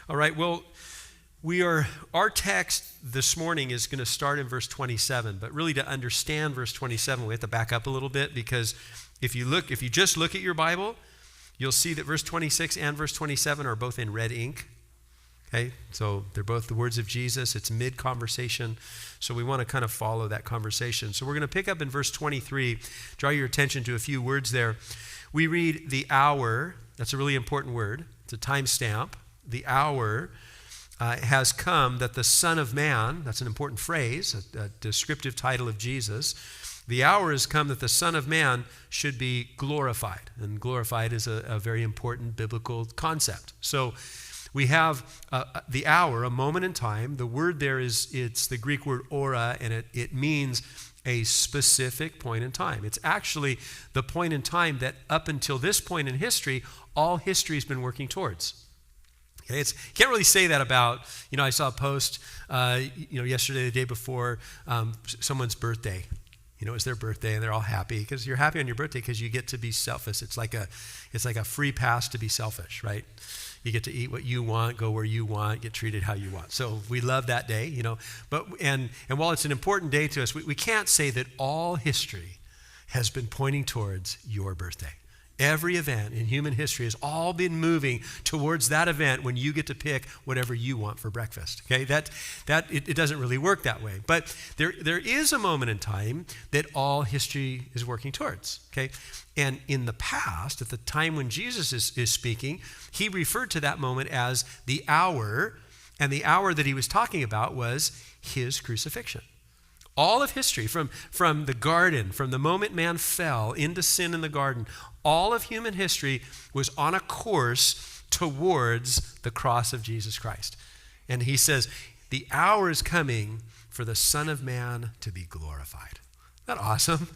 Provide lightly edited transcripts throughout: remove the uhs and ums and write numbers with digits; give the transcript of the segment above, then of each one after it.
All right, well, our text this morning is going to start in verse 27, but really to understand verse 27, we have to back up a little bit, because if you just look at your Bible, you'll see that verse 26 and verse 27 are both in red ink. Okay, so they're both the words of Jesus. It's mid-conversation, so we want to kind of follow that conversation. So we're going to pick up in verse 23, draw your attention to a few words there. We read the hour. That's a really important word. It's a timestamp. The hour has come that the Son of Man, that's an important phrase, a descriptive title of Jesus. The hour has come that the Son of Man should be glorified. And glorified is a very important biblical concept. So we have the hour, a moment in time. The word there it's the Greek word ora, and it means a specific point in time. It's actually the point in time that up until this point in history, all history has been working towards. Okay, can't really say that about, I saw a post, yesterday, the day before, someone's birthday. It's their birthday, and they're all happy, because you're happy on your birthday because you get to be selfish. It's like a free pass to be selfish, right? You get to eat what you want, go where you want, get treated how you want. So we love that day, But and while it's an important day to us, we can't say that all history has been pointing towards your birthday. Every event in human history has all been moving towards that event when you get to pick whatever you want for breakfast. Okay, it doesn't really work that way. But there is a moment in time that all history is working towards. Okay, and in the past, at the time when Jesus is speaking, he referred to that moment as the hour, and the hour that he was talking about was his crucifixion. All of history, from the garden, from the moment man fell into sin in the garden, all of human history was on a course towards the cross of Jesus Christ. And he says, the hour is coming for the Son of Man to be glorified. Isn't that awesome?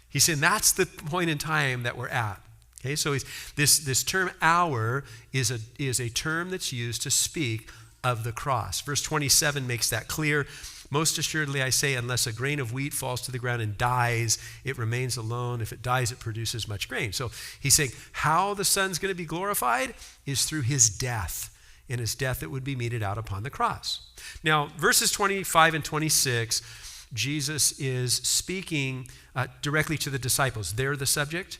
He's saying that's the point in time that we're at. Okay, so this term hour is a term that's used to speak of the cross. Verse 27 makes that clear. Most assuredly, I say, unless a grain of wheat falls to the ground and dies, it remains alone. If it dies, it produces much grain. So he's saying how the Son's going to be glorified is through his death, and his death that would be meted out upon the cross. Now, verses 25 and 26, Jesus is speaking directly to the disciples. They're the subject.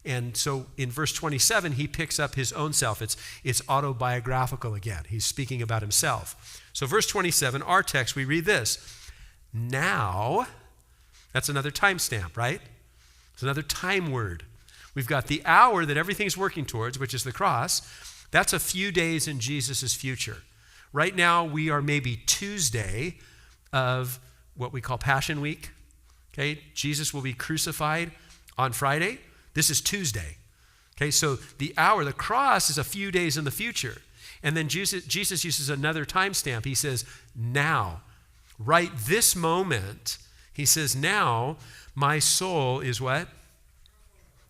And so in verse 27, he picks up his own self. It's autobiographical again. He's speaking about himself. So verse 27, our text, we read this. Now, that's another timestamp, right? It's another time word. We've got the hour that everything's working towards, which is the cross. That's a few days in Jesus' future. Right now, we are maybe Tuesday of what we call Passion Week. Okay, Jesus will be crucified on Friday. This is Tuesday. Okay, so the hour, the cross is a few days in the future. And then Jesus uses another timestamp. He says, now, right this moment, he says, now my soul is what?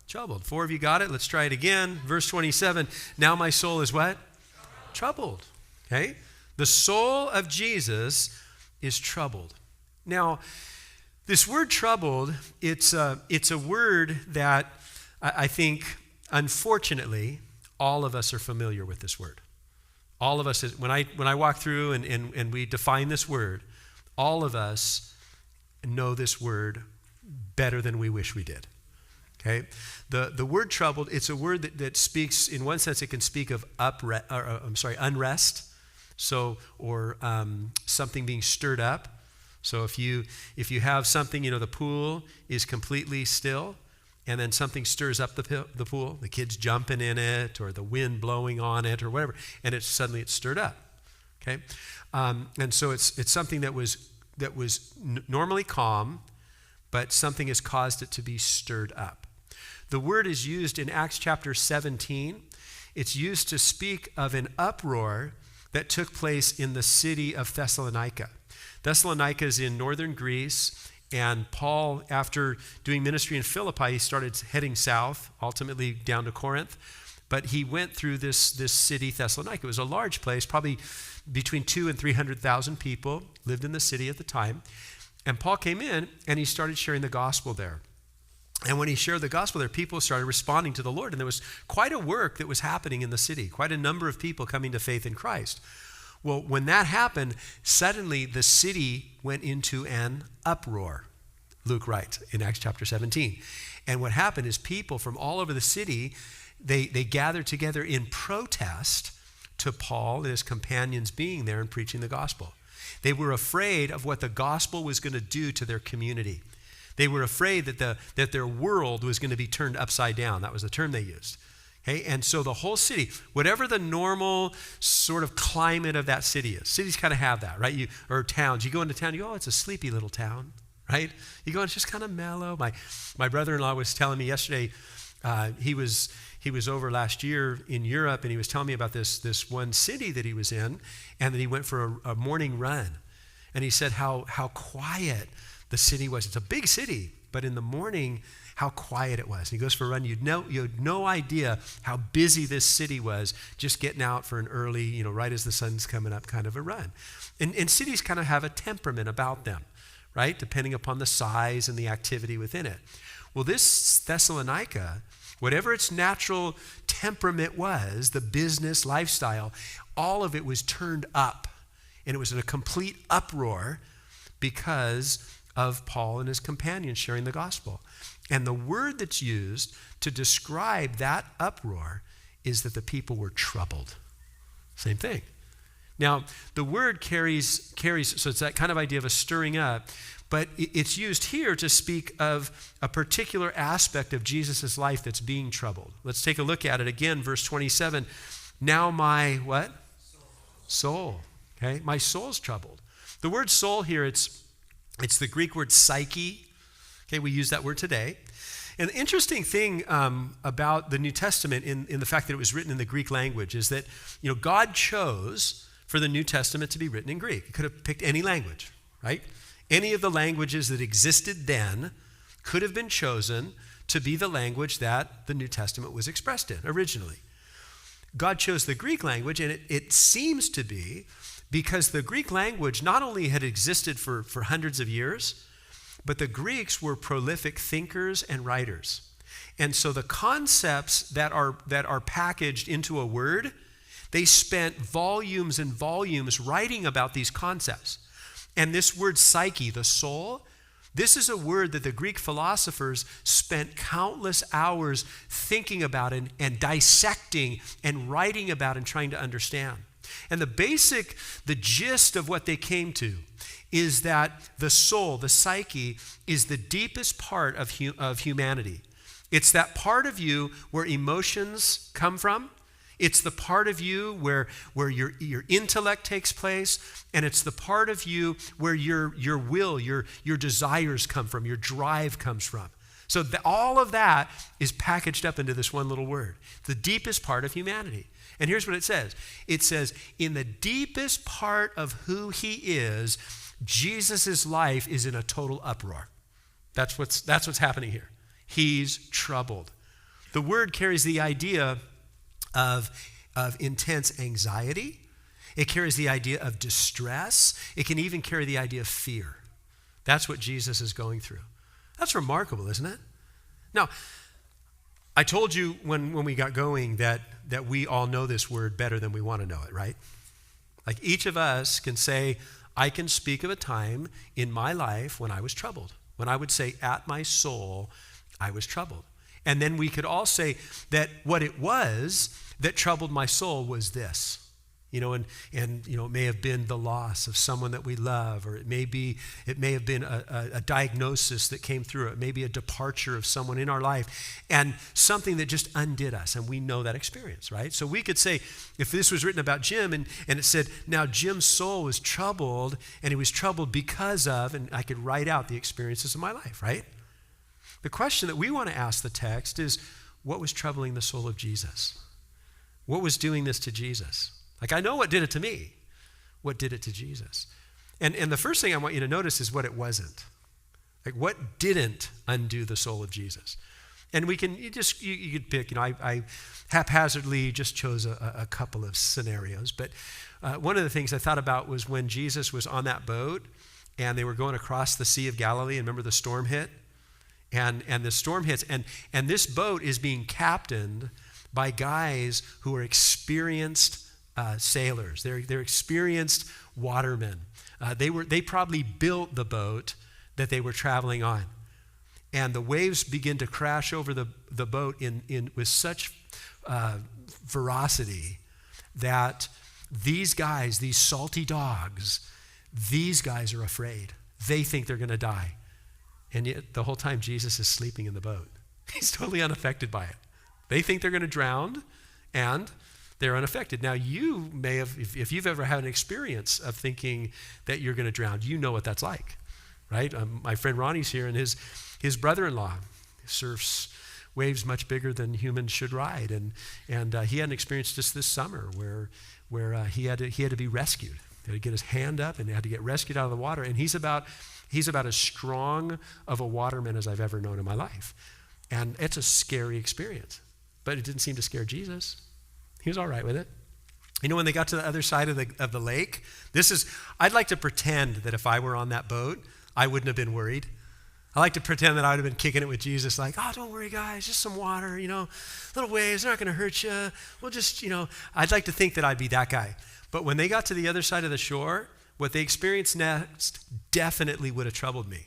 Troubled. 4 of you got it? Let's try it again. Verse 27, now my soul is what? Troubled. Okay? The soul of Jesus is troubled. Now, this word troubled, it's a word that I think, unfortunately, all of us are familiar with this word. All of us, when I walk through and we define this word, all of us know this word better than we wish we did. Okay? The word troubled, it's a word that speaks, in one sense, it can speak of unrest, or something being stirred up. So if you have something, the pool is completely still, and then something stirs up the pool, the kids jumping in it, or the wind blowing on it, or whatever, and suddenly it's stirred up. Okay, and so it's something that was normally calm, but something has caused it to be stirred up. The word is used in Acts chapter 17. It's used to speak of an uproar that took place in the city of Thessalonica. Thessalonica is in northern Greece. And Paul, after doing ministry in Philippi, he started heading south, ultimately down to Corinth. But he went through this city, Thessalonica. It was a large place, probably between 200,000 and 300,000 people lived in the city at the time. And Paul came in, and he started sharing the gospel there. And when he shared the gospel there, people started responding to the Lord. And there was quite a work that was happening in the city, quite a number of people coming to faith in Christ. Well, when that happened, suddenly the city went into an uproar, Luke writes in Acts chapter 17. And what happened is people from all over the city, they gathered together in protest to Paul and his companions being there and preaching the gospel. They were afraid of what the gospel was going to do to their community. They were afraid that their world was going to be turned upside down. That was the term they used. Okay? And so the whole city, whatever the normal sort of climate of that city is, cities kind of have that, right? Or towns. You go into town, you go, oh, it's a sleepy little town, right? You go, it's just kind of mellow. My brother-in-law was telling me yesterday, he was over last year in Europe, and he was telling me about this one city that he was in, and that he went for a morning run. And he said how quiet the city was. It's a big city, but in the morning, how quiet it was. And he goes for a run. You had no idea how busy this city was just getting out for an early, right as the sun's coming up kind of a run. And cities kind of have a temperament about them, right? Depending upon the size and the activity within it. Well, this Thessalonica, whatever its natural temperament was, the business lifestyle, all of it was turned up. And it was in a complete uproar because of Paul and his companions sharing the gospel. And the word that's used to describe that uproar is that the people were troubled. Same thing. Now, the word carries, so it's that kind of idea of a stirring up, but it's used here to speak of a particular aspect of Jesus' life that's being troubled. Let's take a look at it again, verse 27. Now my what? Soul. Okay, my soul's troubled. The word soul here, it's the Greek word psyche. Okay, we use that word today. And the interesting thing about the New Testament in the fact that it was written in the Greek language is that, God chose for the New Testament to be written in Greek. He could have picked any language, right? Any of the languages that existed then could have been chosen to be the language that the New Testament was expressed in originally. God chose the Greek language, and it seems to be because the Greek language not only had existed for hundreds of years, but the Greeks were prolific thinkers and writers. And so the concepts that are packaged into a word, they spent volumes and volumes writing about these concepts. And this word psyche, the soul, this is a word that the Greek philosophers spent countless hours thinking about and dissecting and writing about and trying to understand. And the gist of what they came to is that the soul, the psyche, is the deepest part of humanity. It's that part of you where emotions come from. It's the part of you where your intellect takes place, and it's the part of you where your will, your desires come from, your drive comes from. So all of that is packaged up into this one little word, the deepest part of humanity. And here's what it says. It says, in the deepest part of who he is, Jesus' life is in a total uproar. That's what's happening here. He's troubled. The word carries the idea of intense anxiety. It carries the idea of distress. It can even carry the idea of fear. That's what Jesus is going through. That's remarkable, isn't it? Now, I told you when we got going that we all know this word better than we want to know it, right? Like each of us can say, I can speak of a time in my life when I was troubled. When I would say, at my soul, I was troubled. And then we could all say that what it was that troubled my soul was this. And it may have been the loss of someone that we love, or it may have been a diagnosis that came through. It may be a departure of someone in our life, and something that just undid us, and we know that experience, right? So we could say, if this was written about Jim, and it said, now Jim's soul was troubled, and he was troubled because of, and I could write out the experiences of my life, right? The question that we want to ask the text is, what was troubling the soul of Jesus? What was doing this to Jesus? Like, I know what did it to me. What did it to Jesus? And the first thing I want you to notice is what it wasn't. Like, what didn't undo the soul of Jesus? And you could pick, I haphazardly just chose a couple of scenarios. But one of the things I thought about was when Jesus was on that boat and they were going across the Sea of Galilee, and remember the storm hit? And the storm hits. And this boat is being captained by guys who are experienced sailors. They're experienced watermen. They probably built the boat that they were traveling on. And the waves begin to crash over the boat with such ferocity that these guys, these salty dogs, these guys are afraid. They think they're going to die. And yet the whole time Jesus is sleeping in the boat. He's totally unaffected by it. They think they're going to drown, and they're unaffected. Now, you may have, if you've ever had an experience of thinking that you're going to drown, you know what that's like, right? My friend Ronnie's here, and his brother-in-law surfs waves much bigger than humans should ride, and he had an experience just this summer where he had to be rescued. He had to get his hand up and he had to get rescued out of the water, and he's about as strong of a waterman as I've ever known in my life. And it's a scary experience, but it didn't seem to scare Jesus. He was all right with it. You know, when they got to the other side of the lake, I'd like to pretend that if I were on that boat, I wouldn't have been worried. I like to pretend that I would have been kicking it with Jesus, like, oh, don't worry, guys, just some water, little waves, they're not going to hurt you. We'll just, I'd like to think that I'd be that guy. But when they got to the other side of the shore, what they experienced next definitely would have troubled me.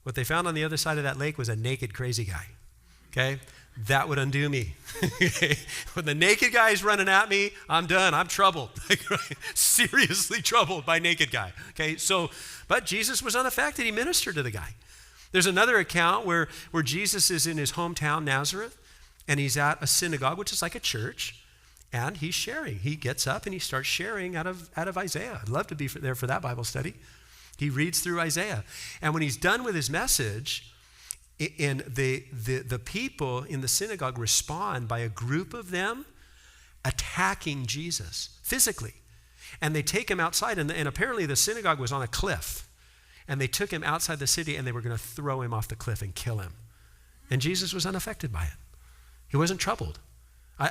What they found on the other side of that lake was a naked, crazy guy, okay? That would undo me. When the naked guy is running at me, I'm done. I'm troubled. Seriously troubled by naked guy, okay? But Jesus was unaffected. He ministered to the guy. There's another account where Jesus is in his hometown, Nazareth, and he's at a synagogue, which is like a church, and he's sharing. He gets up and he starts sharing out of Isaiah. I'd love to be there for that Bible study. He reads through Isaiah. And when he's done with his message, the people in the synagogue respond by a group of them attacking Jesus physically. And they take him outside, and apparently the synagogue was on a cliff. And they took him outside the city, and they were going to throw him off the cliff and kill him. And Jesus was unaffected by it. He wasn't troubled.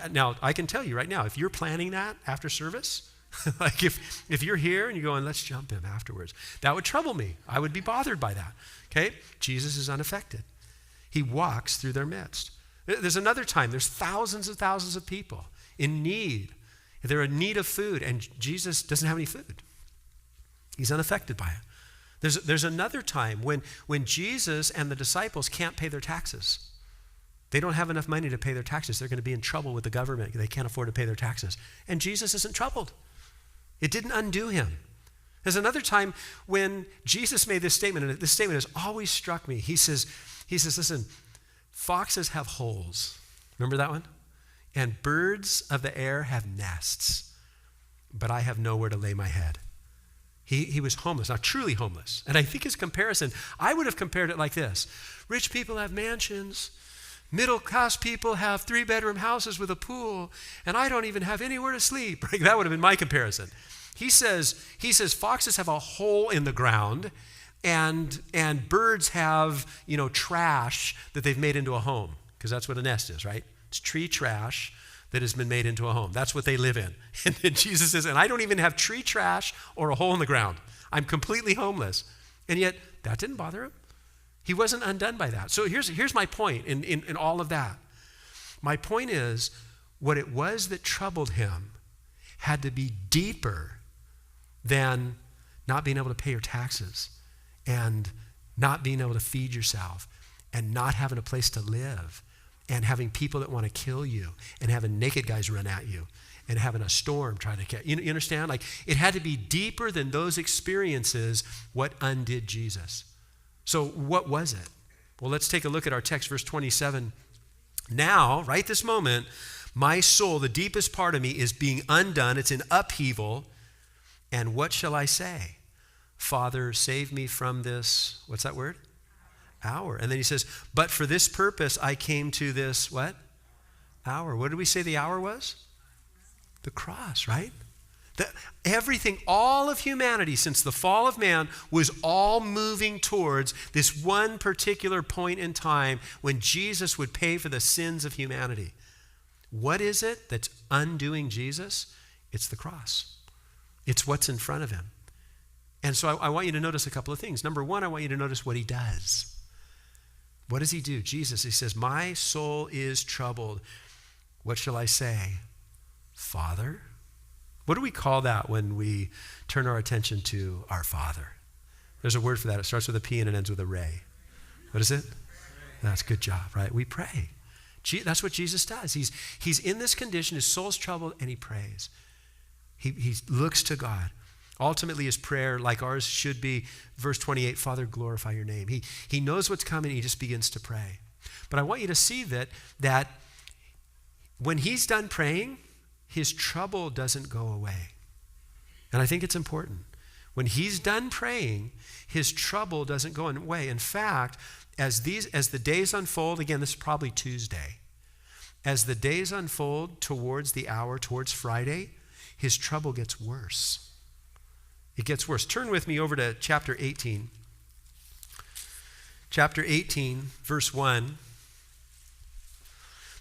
Now, I can tell you right now, if you're planning that after service, like if you're here and you're going, let's jump him afterwards, that would trouble me. I would be bothered by that, okay? Jesus is unaffected. He walks through their midst. There's another time, there's thousands and thousands of people in need. They're in need of food, and Jesus doesn't have any food. He's unaffected by it. There's another time when Jesus and the disciples can't pay their taxes. They don't have enough money to pay their taxes. They're going to be in trouble with the government. They can't afford to pay their taxes. And Jesus isn't troubled. It didn't undo him. There's another time when Jesus made this statement, and this statement has always struck me. He says, listen, foxes have holes. Remember that one? And birds of the air have nests, but I have nowhere to lay my head. He was homeless, not truly homeless. And I think his comparison, I would have compared it like this. Rich people have mansions. Middle-class people have 3-bedroom houses with a pool, and I don't even have anywhere to sleep. That would have been my comparison. He says foxes have a hole in the ground, and birds have, trash that they've made into a home, because that's what a nest is, right? It's tree trash that has been made into a home. That's what they live in. And then Jesus says, and I don't even have tree trash or a hole in the ground. I'm completely homeless. And yet, that didn't bother him. He wasn't undone by that. So here's my point in all of that. My point is, what it was that troubled him had to be deeper than not being able to pay your taxes and not being able to feed yourself and not having a place to live and having people that want to kill you and having naked guys run at you and having a storm trying to catch you. You understand? Like, it had to be deeper than those experiences what undid Jesus. So what was it? Well, let's take a look at our text, verse 27. Now, right this moment, my soul, the deepest part of me, is being undone. It's in upheaval. And what shall I say? Father, save me from this, what's that word? Hour. And then he says, but for this purpose I came to this, what? Hour. What did we say the hour was? The cross, right? Everything, all of humanity since the fall of man was all moving towards this one particular point in time when Jesus would pay for the sins of humanity. What is it that's undoing Jesus? It's the cross. It's what's in front of him. And so I want you to notice a couple of things. Number one, I want you to notice what he does. What does he do? Jesus, he says, my soul is troubled. What shall I say? Father? What do we call that when we turn our attention to our Father? There's a word for that. It starts with a P and it ends with a ray. What is it? That's a good job, right? We pray. That's what Jesus does. He's in this condition, his soul's troubled, and he prays. He looks to God. Ultimately, his prayer, like ours, should be, verse 28, Father, glorify your name. He knows what's coming, he just begins to pray. But I want you to see that when he's done praying, his trouble doesn't go away. And I think it's important. When he's done praying, his trouble doesn't go away. In fact, as the days unfold, again, this is probably Tuesday, as the days unfold towards the hour, towards Friday, his trouble gets worse. It gets worse. Turn with me over to chapter 18. Chapter 18, verse 1.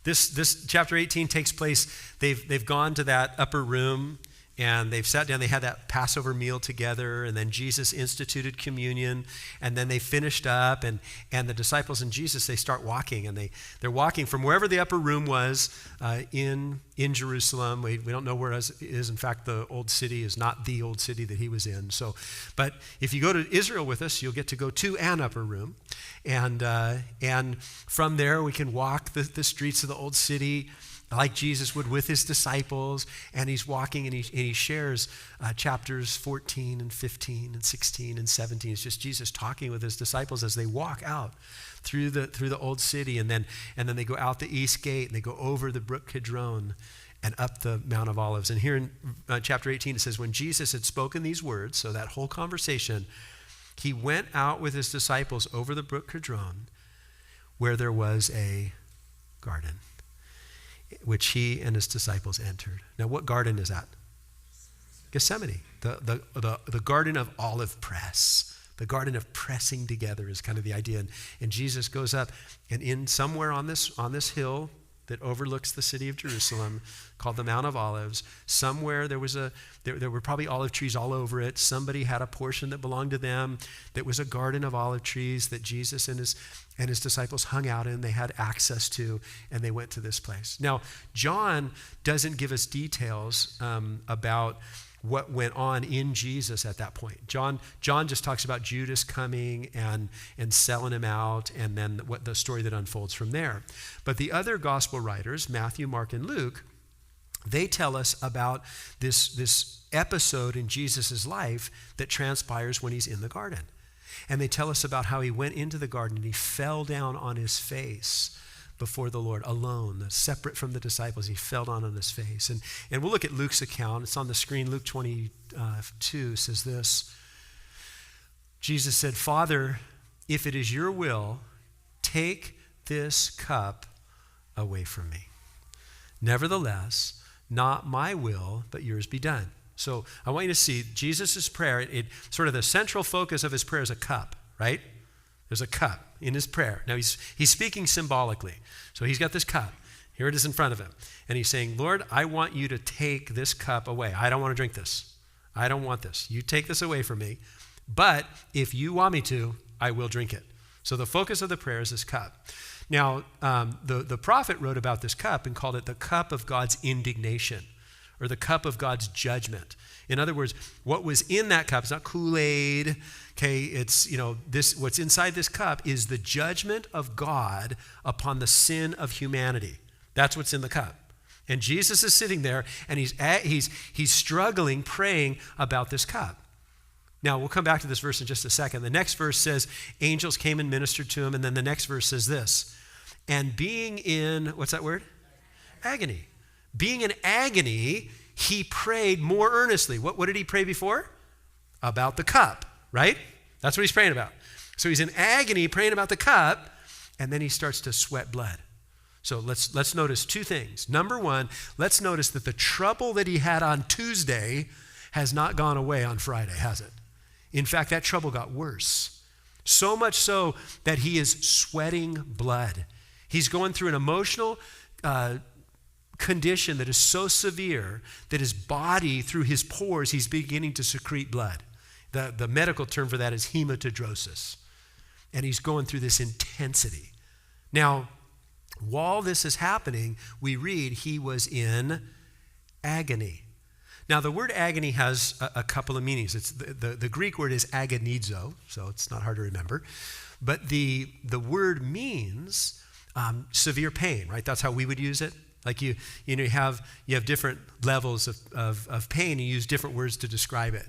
This chapter 18 takes place, they've gone to that upper room and they've sat down, they had that Passover meal together, and then Jesus instituted communion, and then they finished up, and the disciples and Jesus, they start walking, and they're walking from wherever the upper room was in Jerusalem. We don't know where it is. In fact, the old city is not the old city that he was in. So, but if you go to Israel with us, you'll get to go to an upper room, and from there we can walk the streets of the old city like Jesus would with his disciples, and he's walking and he shares chapters 14 and 15 and 16 and 17. It's just Jesus talking with his disciples as they walk out through the old city, and then they go out the east gate and they go over the brook Kidron and up the Mount of Olives. And here in chapter 18 it says, when Jesus had spoken these words, so that whole conversation, he went out with his disciples over the brook Kidron, where there was a garden, which he and his disciples entered. Now, what garden is that? Gethsemane, the garden of olive press, the garden of pressing together is kind of the idea. And Jesus goes up, and in somewhere on this hill that overlooks the city of Jerusalem, called the Mount of Olives, somewhere there were probably olive trees all over it. Somebody had a portion that belonged to them that was a garden of olive trees that Jesus and his disciples hung out in, they had access to, and they went to this place. Now, John doesn't give us details about what went on in Jesus at that point. John just talks about Judas coming and selling him out, and then what the story that unfolds from there. But the other gospel writers, Matthew, Mark, and Luke, they tell us about this episode in Jesus' life that transpires when he's in the garden. And they tell us about how he went into the garden and he fell down on his face before the Lord, alone, separate from the disciples. He fell down on his face. And we'll look at Luke's account. It's on the screen. Luke 22 says this. Jesus said, Father, if it is your will, take this cup away from me. Nevertheless, not my will, but yours be done. So I want you to see Jesus' prayer, it sort of the central focus of his prayer is a cup, right? There's a cup in his prayer. Now he's speaking symbolically. So he's got this cup. Here it is in front of him. And he's saying, Lord, I want you to take this cup away. I don't want to drink this. I don't want this. You take this away from me. But if you want me to, I will drink it. So the focus of the prayer is this cup. Now, the prophet wrote about this cup and called it the cup of God's indignation, or the cup of God's judgment. In other words, what was in that cup, it's not Kool-Aid, okay, it's, what's inside this cup is the judgment of God upon the sin of humanity. That's what's in the cup. And Jesus is sitting there, and he's struggling, praying about this cup. Now, we'll come back to this verse in just a second. The next verse says, angels came and ministered to him, and then the next verse says this, and being in, what's that word? Agony. Being in agony, he prayed more earnestly. What did he pray before? About the cup, right? That's what he's praying about. So he's in agony praying about the cup, and then he starts to sweat blood. So let's notice two things. Number one, let's notice that the trouble that he had on Tuesday has not gone away on Friday, has it? In fact, that trouble got worse. So much so that he is sweating blood. He's going through an emotional condition that is so severe that his body, through his pores, he's beginning to secrete blood. The medical term for that is hematidrosis. And he's going through this intensity. Now, while this is happening, we read he was in agony. Now, the word agony has a couple of meanings. It's the Greek word is agonizo, so it's not hard to remember. But the word means severe pain, right? That's how we would use it. Like you have different levels of pain. You use different words to describe it.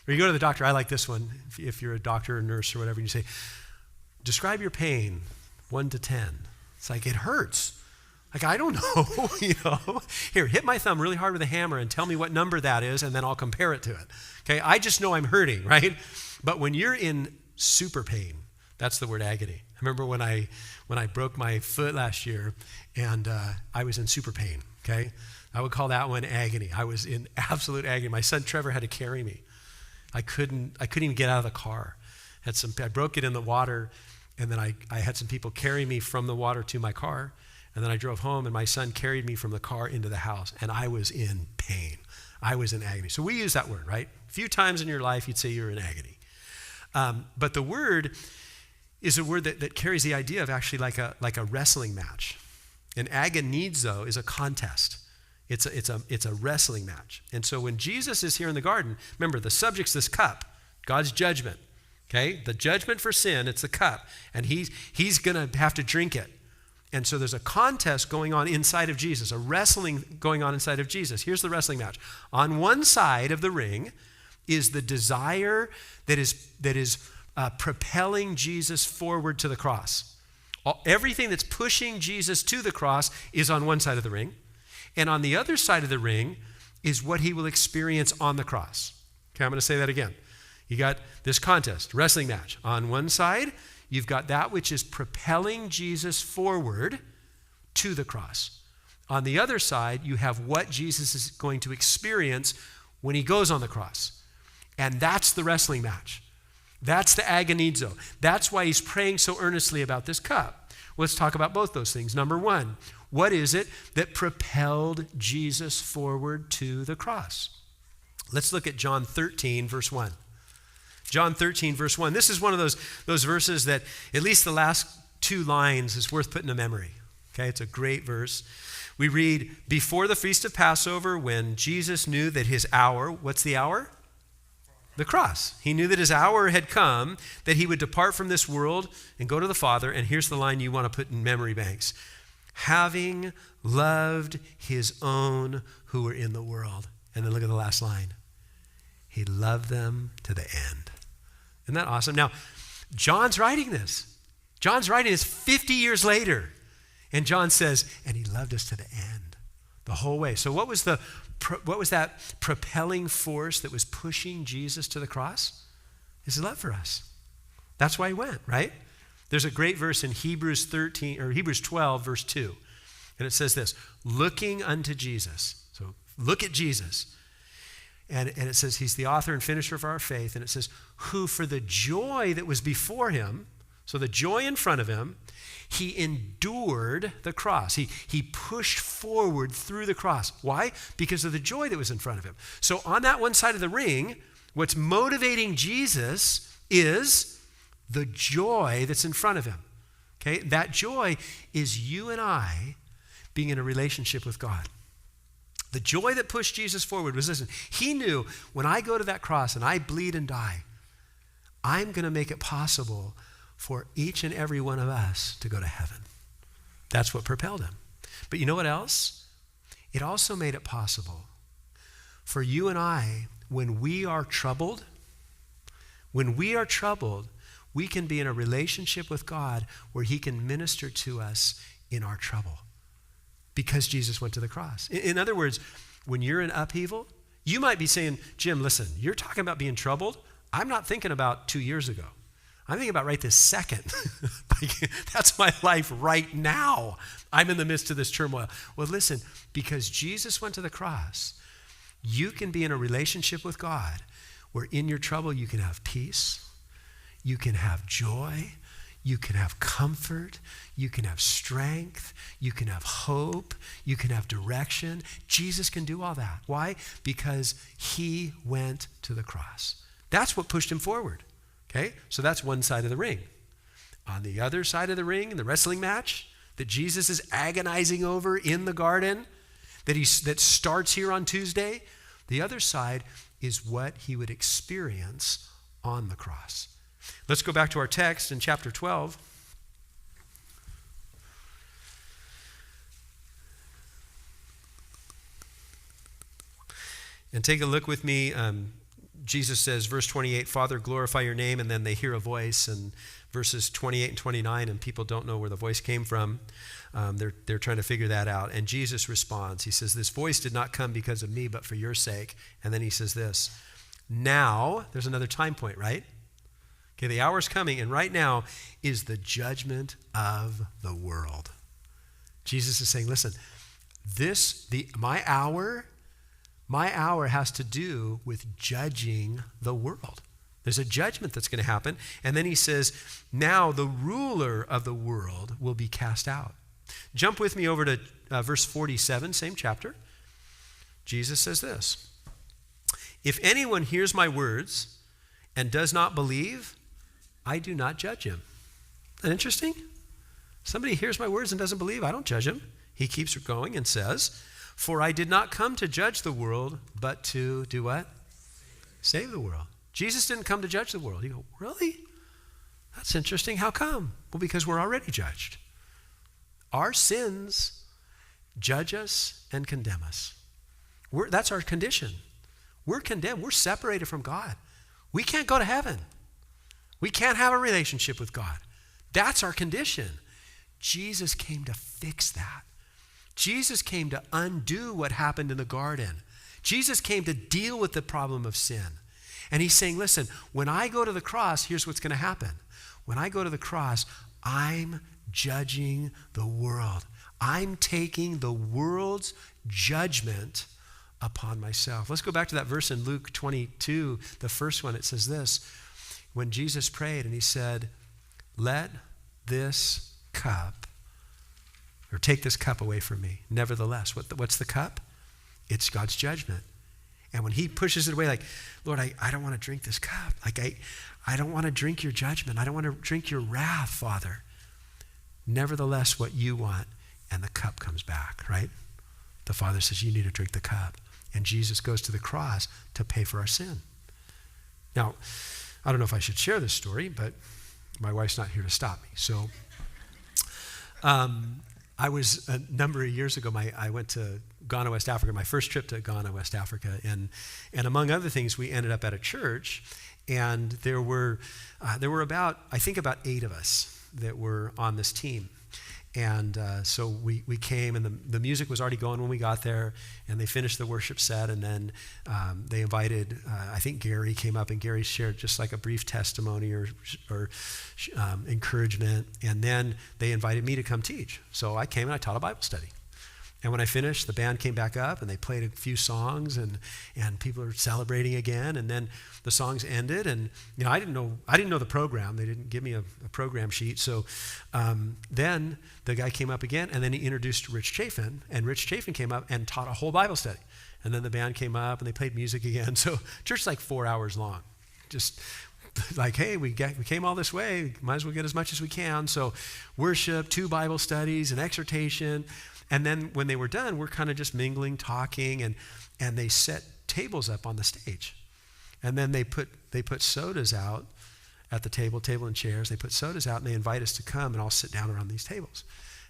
Or you go to the doctor. I like this one. If you're a doctor or nurse or whatever, you say, describe your pain, 1 to 10. It's like, it hurts. Like, I don't know, Here, hit my thumb really hard with a hammer and tell me what number that is, and then I'll compare it to it. Okay, I just know I'm hurting, right? But when you're in super pain, that's the word agony. I remember when I broke my foot last year, and I was in super pain, okay? I would call that one agony. I was in absolute agony. My son Trevor had to carry me. I couldn't even get out of the car. I broke it in the water, and then I had some people carry me from the water to my car, and then I drove home, and my son carried me from the car into the house, and I was in pain. I was in agony. So we use that word, right? A few times in your life, you'd say you're in agony. But the word is a word that carries the idea of actually like a wrestling match. An agonizo is a contest. It's a wrestling match. And so when Jesus is here in the garden, remember, the subject's this cup, God's judgment. Okay? The judgment for sin, it's the cup. And he's going to have to drink it. And so there's a contest going on inside of Jesus, a wrestling going on inside of Jesus. Here's the wrestling match. On one side of the ring is the desire that is propelling Jesus forward to the cross. Everything that's pushing Jesus to the cross is on one side of the ring. And on the other side of the ring is what he will experience on the cross. Okay, I'm going to say that again. You got this contest, wrestling match. On one side, you've got that which is propelling Jesus forward to the cross. On the other side, you have what Jesus is going to experience when he goes on the cross. And that's the wrestling match. That's the agonizo. That's why he's praying so earnestly about this cup. Let's talk about both those things. Number one, what is it that propelled Jesus forward to the cross? Let's look at John 13, verse 1. John 13, verse 1. This is one of those verses that at least the last two lines is worth putting to memory. Okay, it's a great verse. We read, before the feast of Passover, when Jesus knew that his hour, what's the hour? The cross. He knew that his hour had come, that he would depart from this world and go to the Father. And here's the line you want to put in memory banks. Having loved his own who were in the world. And then look at the last line. He loved them to the end. Isn't that awesome? Now, John's writing this. John's writing this 50 years later. And John says, and he loved us to the end, the whole way. So what was that propelling force that was pushing Jesus to the cross? His love for us. That's why he went, right? There's a great verse in Hebrews 12, verse 2. And it says this, looking unto Jesus. So look at Jesus. And it says he's the author and finisher of our faith. And it says, who for the joy that was before him, so the joy in front of him, he endured the cross. He pushed forward through the cross. Why? Because of the joy that was in front of him. So on that one side of the ring, what's motivating Jesus is the joy that's in front of him. Okay? That joy is you and I being in a relationship with God. The joy that pushed Jesus forward was, listen, he knew when I go to that cross and I bleed and die, I'm going to make it possible for each and every one of us to go to heaven. That's what propelled him. But you know what else? It also made it possible for you and I, when we are troubled, we can be in a relationship with God where he can minister to us in our trouble. Because Jesus went to the cross. In other words, when you're in upheaval, you might be saying, Jim, listen, you're talking about being troubled. I'm not thinking about 2 years ago. I'm thinking about right this second. That's my life right now. I'm in the midst of this turmoil. Well, listen, because Jesus went to the cross, you can be in a relationship with God where in your trouble you can have peace, you can have joy, you can have comfort, you can have strength, you can have hope, you can have direction. Jesus can do all that. Why? Because he went to the cross. That's what pushed him forward. Okay? So that's one side of the ring. on the other side of the ring in the wrestling match that Jesus is agonizing over in the garden, that starts here on Tuesday. The other side is what he would experience on the cross. Let's go back to our text in chapter 12. And take a look with me. Jesus says, verse 28, Father, glorify your name. And then they hear a voice. And verses 28 and 29, and people don't know where the voice came from. They're trying to figure that out. And Jesus responds. He says, this voice did not come because of me, but for your sake. And then he says this, now, there's another time point, right? Okay, the hour's coming, and right now is the judgment of the world. Jesus is saying, listen, my hour has to do with judging the world. There's a judgment that's going to happen. And then he says, now the ruler of the world will be cast out. Jump with me over to verse 47, same chapter. Jesus says this, if anyone hears my words and does not believe, I do not judge him. Isn't that interesting? Somebody hears my words and doesn't believe, I don't judge him. He keeps going and says, for I did not come to judge the world, but to do what? Save the world. Jesus didn't come to judge the world. You go, really? That's interesting. How come? Well, because we're already judged. Our sins judge us and condemn us. That's our condition. We're condemned. We're separated from God. We can't go to heaven. We can't have a relationship with God. That's our condition. Jesus came to fix that. Jesus came to undo what happened in the garden. Jesus came to deal with the problem of sin. And he's saying, listen, when I go to the cross, here's what's going to happen. When I go to the cross, I'm judging the world. I'm taking the world's judgment upon myself. Let's go back to that verse in Luke 22, the first one. It says this, when Jesus prayed and he said, let this cup, or take this cup away from me. Nevertheless, what's the cup? It's God's judgment. And when he pushes it away, like, Lord, I don't want to drink this cup. Like, I don't want to drink your judgment. I don't want to drink your wrath, Father. Nevertheless, what you want, and the cup comes back, right? The Father says, you need to drink the cup. And Jesus goes to the cross to pay for our sin. Now, I don't know if I should share this story, but my wife's not here to stop me. So I was, a number of years ago, I went to Ghana, West Africa, my first trip to Ghana, West Africa. And among other things, we ended up at a church, and there were about 8 of us that were on this team. And so we came, and the music was already going when we got there, and they finished the worship set, and then they invited, I think Gary came up, and Gary shared just like a brief testimony or encouragement, and then they invited me to come teach. So I came and I taught a Bible study. And when I finished, the band came back up and they played a few songs, and people are celebrating again. And then the songs ended, and I didn't know the program. They didn't give me a program sheet. So then the guy came up again, and then he introduced Rich Chafin, and Rich Chafin came up and taught a whole Bible study. And then the band came up and they played music again. So church like 4 hours long, just like, hey, we came all this way, might as well get as much as we can. So worship, 2 Bible studies, an exhortation. And then when they were done, we're kind of just mingling, talking, and they set tables up on the stage. And then they put sodas out at the table and chairs. They put sodas out, and they invite us to come and all sit down around these tables.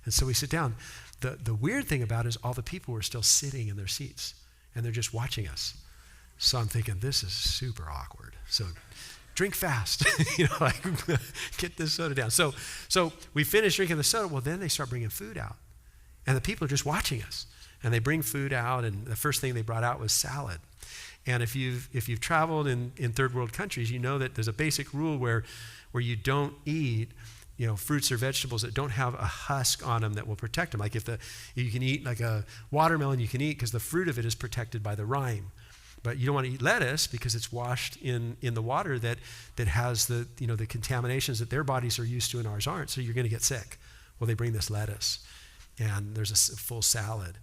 And so we sit down. The weird thing about it is all the people were still sitting in their seats, and they're just watching us. So I'm thinking, this is super awkward. So drink fast, like get this soda down. So we finish drinking the soda. Well, then they start bringing food out. And the people are just watching us. And they bring food out, and the first thing they brought out was salad. And if you've traveled in third world countries, you know that there's a basic rule where you don't eat, fruits or vegetables that don't have a husk on them that will protect them. Like you can eat like a watermelon, you can eat because the fruit of it is protected by the rind. But you don't want to eat lettuce because it's washed in the water that has the contaminations that their bodies are used to and ours aren't. So you're going to get sick. Well, they bring this lettuce. And there's a full salad.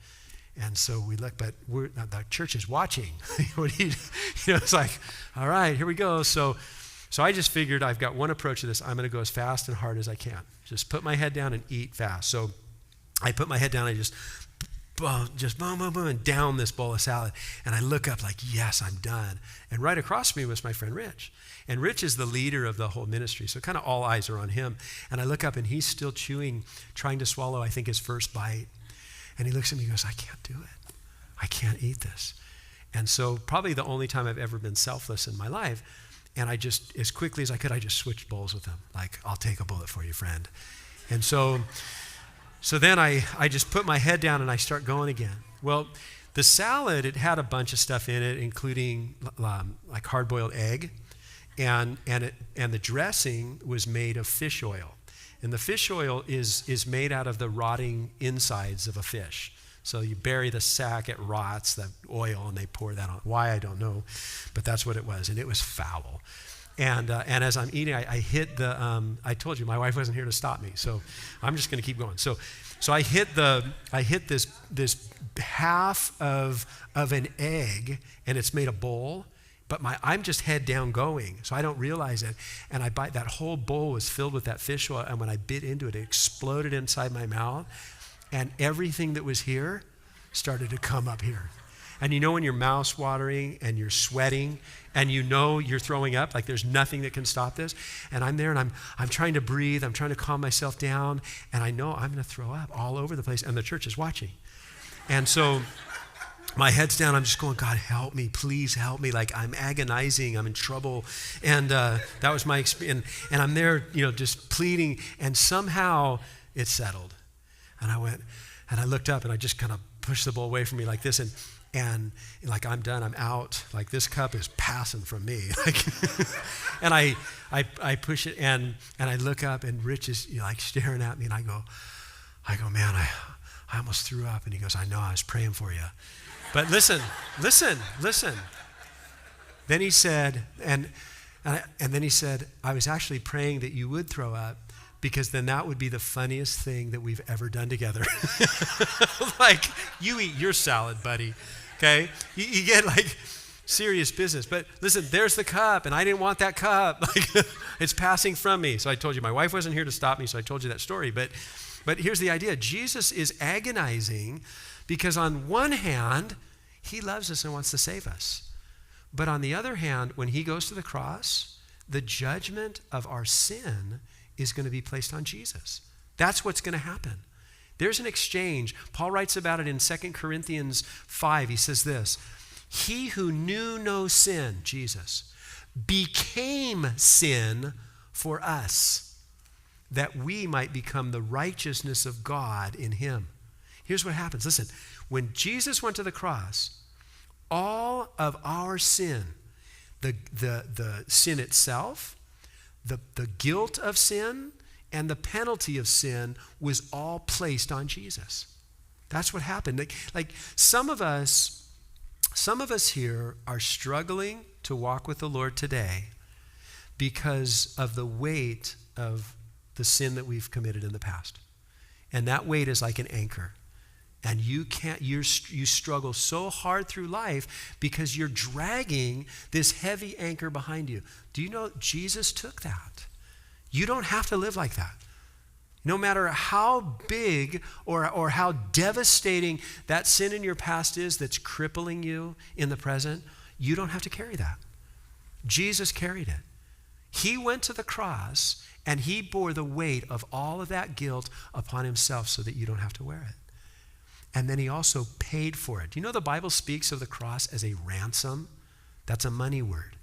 And so we look, but the church is watching. It's like, all right, here we go. So So I just figured I've got one approach to this. I'm going to go as fast and hard as I can. Just put my head down and eat fast. So I put my head down. I just boom, boom, boom, and down this bowl of salad. And I look up like, yes, I'm done. And right across from me was my friend Rich. And Rich is the leader of the whole ministry. So kind of all eyes are on him. And I look up and he's still chewing, trying to swallow, I think, his first bite. And he looks at me and goes, I can't do it. I can't eat this. And so probably the only time I've ever been selfless in my life. And I just, as quickly as I could, I just switched bowls with him. Like, I'll take a bullet for you, friend. And so then I just put my head down and I start going again. Well, the salad, it had a bunch of stuff in it, including like hard-boiled egg. And the dressing was made of fish oil. And the fish oil is made out of the rotting insides of a fish. So you bury the sack, it rots, the oil, and they pour that on. Why, I don't know, but that's what it was, and it was foul. And as I'm eating, I hit the, I told you, my wife wasn't here to stop me, so I'm just going to keep going. So I hit this half of an egg, and it's made a bowl, but I'm just head down going, so I don't realize it. And I bite, that whole bowl was filled with that fish oil, and when I bit into it, it exploded inside my mouth. And everything that was here started to come up here. And you know when your mouth's watering and you're sweating and you know you're throwing up, like there's nothing that can stop this. And I'm there and I'm trying to breathe, I'm trying to calm myself down, and I know I'm gonna throw up all over the place, and the church is watching. And so my head's down, I'm just going, God, help me, please help me. Like I'm agonizing, I'm in trouble. And that was my experience. And I'm there, just pleading, and somehow it settled. And I went, and I looked up, and I just kind of pushed the bowl away from me like this, and like I'm done, I'm out. Like this cup is passing from me. Like, and I push it, and I look up, and Rich is like staring at me, and I go, man, I almost threw up. And he goes, I know, I was praying for you. But listen. Then he said, and then he said, I was actually praying that you would throw up, because then that would be the funniest thing that we've ever done together. Like, you eat your salad, buddy, okay? You get like serious business. But listen, there's the cup, and I didn't want that cup. Like, it's passing from me. So I told you, my wife wasn't here to stop me, so I told you that story. But here's the idea. Jesus is agonizing because on one hand, he loves us and wants to save us. But on the other hand, when he goes to the cross, the judgment of our sin is going to be placed on Jesus. That's what's going to happen. There's an exchange. Paul writes about it in 2 Corinthians 5. He says this, he who knew no sin, Jesus, became sin for us, that we might become the righteousness of God in him. Here's what happens. Listen, when Jesus went to the cross, all of our sin, the sin itself, the guilt of sin and the penalty of sin was all placed on Jesus. That's what happened. Like some of us here are struggling to walk with the Lord today because of the weight of the sin that we've committed in the past. And that weight is like an anchor. And you struggle so hard through life because you're dragging this heavy anchor behind you. Do you know Jesus took that? You don't have to live like that. No matter how big or how devastating that sin in your past is that's crippling you in the present, you don't have to carry that. Jesus carried it. He went to the cross and he bore the weight of all of that guilt upon himself so that you don't have to wear it. And then he also paid for it. Do you know the Bible speaks of the cross as a ransom? That's a money word.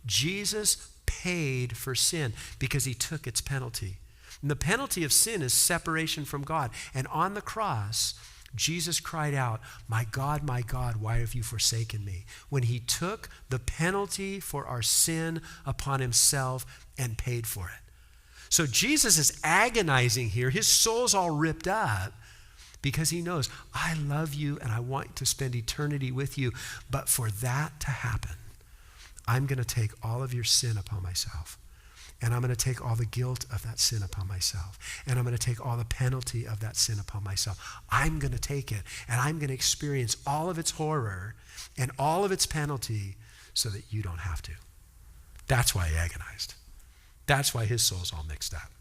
Jesus paid for sin because he took its penalty. And the penalty of sin is separation from God. And on the cross, Jesus cried out, my God, why have you forsaken me? When he took the penalty for our sin upon himself and paid for it. So Jesus is agonizing here. His soul's all ripped up because he knows, I love you and I want to spend eternity with you. But for that to happen, I'm going to take all of your sin upon myself. And I'm going to take all the guilt of that sin upon myself. And I'm going to take all the penalty of that sin upon myself. I'm going to take it, and I'm going to experience all of its horror and all of its penalty so that you don't have to. That's why he agonized. That's why his soul's all mixed up.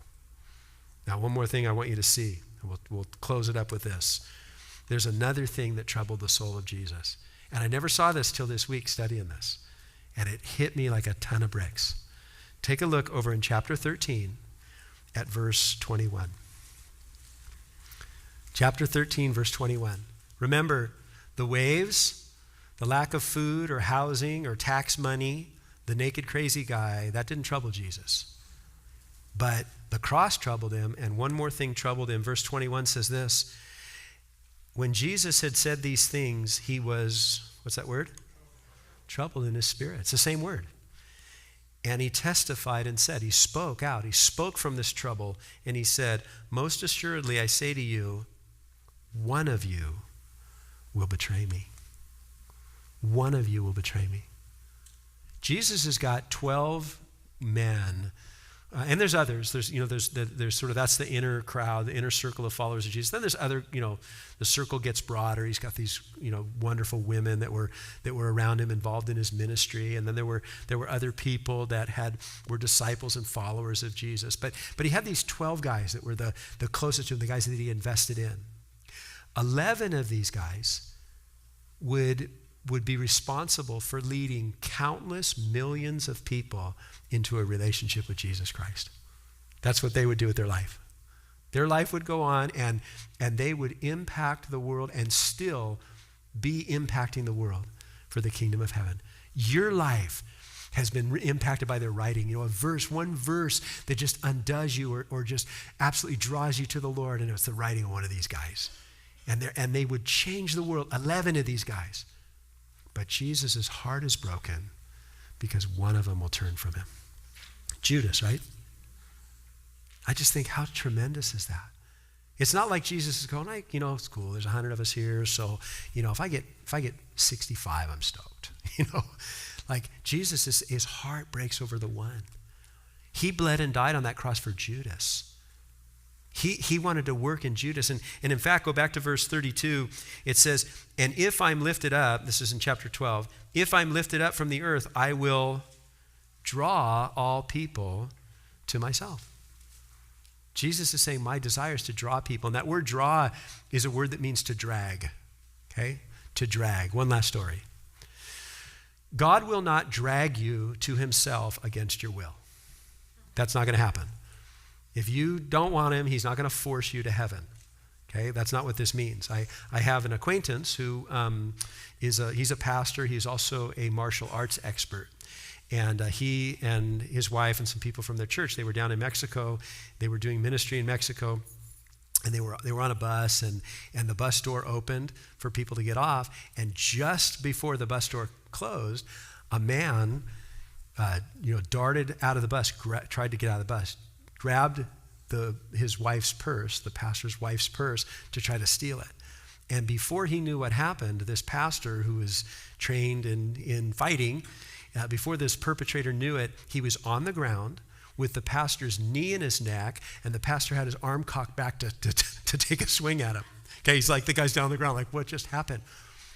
Now, one more thing I want you to see, and we'll close it up with this. There's another thing that troubled the soul of Jesus. And I never saw this till this week studying this. And it hit me like a ton of bricks. Take a look over in chapter 13 at verse 21. Chapter 13, verse 21. Remember, the waves, the lack of food or housing or tax money, the naked crazy guy, that didn't trouble Jesus. But the cross troubled him, and one more thing troubled him. Verse 21 says this: when Jesus had said these things, he was, what's that word? Troubled in his spirit. It's the same word. And he testified and said, he spoke out. He spoke from this trouble, and he said, most assuredly I say to you, one of you will betray me. One of you will betray me. Jesus has got 12 men, and there's others. There's sort of, that's the inner crowd, the inner circle of followers of Jesus. Then there's other, the circle gets broader. He's got these, wonderful women that were around him, involved in his ministry. And then there were other people that were disciples and followers of Jesus. But he had these 12 guys that were the closest to him, the guys that he invested in. 11 of these guys would be responsible for leading countless millions of people into a relationship with Jesus Christ. That's what they would do with their life. Their life would go on, and they would impact the world and still be impacting the world for the kingdom of heaven. Your life has been impacted by their writing. One verse that just undoes you or just absolutely draws you to the Lord, and it's the writing of one of these guys. And they would change the world, 11 of these guys. But Jesus' heart is broken because one of them will turn from him. Judas, right? I just think, how tremendous is that? It's not like Jesus is going, it's cool. There's 100 of us here, so if I get 65, I'm stoked. Like Jesus, his heart breaks over the one. He bled and died on that cross for Judas. He wanted to work in Judas. And in fact, go back to verse 32. It says, and if I'm lifted up, this is in chapter 12, if I'm lifted up from the earth, I will draw all people to myself. Jesus is saying, my desire is to draw people. And that word draw is a word that means to drag. Okay? To drag. One last story. God will not drag you to himself against your will. That's not going to happen. If you don't want him, he's not going to force you to heaven. Okay, that's not what this means. I have an acquaintance who he's a pastor. He's also a martial arts expert. And he and his wife and some people from their church, they were down in Mexico. They were doing ministry in Mexico. And they were on a bus, and the bus door opened for people to get off. And just before the bus door closed, a man, darted out of the bus, tried to get out of the bus, grabbed his wife's purse, the pastor's wife's purse, to try to steal it. And before he knew what happened, this pastor who was trained in fighting, before this perpetrator knew it, he was on the ground with the pastor's knee in his neck, and the pastor had his arm cocked back to take a swing at him. Okay, he's like, the guy's down on the ground, like, what just happened?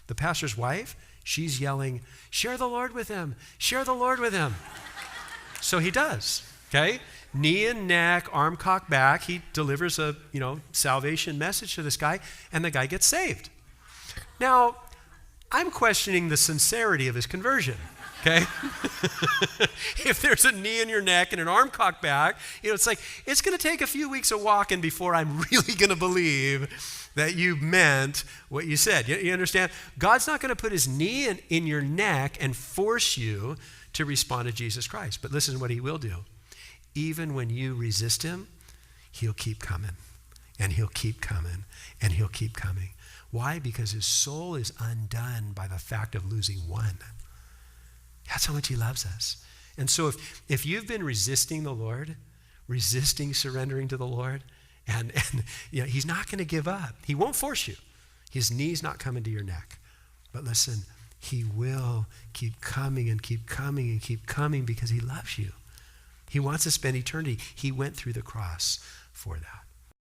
The pastor's wife, she's yelling, share the Lord with him, share the Lord with him. So he does, okay? Knee and neck, arm cocked back. He delivers a, salvation message to this guy, and the guy gets saved. Now, I'm questioning the sincerity of his conversion, okay? If there's a knee in your neck and an arm cocked back, it's like, it's going to take a few weeks of walking before I'm really going to believe that you meant what you said. You understand? God's not going to put his knee in your neck and force you to respond to Jesus Christ. But listen to what he will do. Even when you resist him, he'll keep coming, and he'll keep coming, and he'll keep coming. Why? Because his soul is undone by the fact of losing one. That's how much he loves us. And so if you've been resisting the Lord, resisting surrendering to the Lord, and he's not going to give up. He won't force you. His knee's not coming to your neck. But listen, he will keep coming and keep coming and keep coming because he loves you. He wants to spend eternity. He went through the cross for that.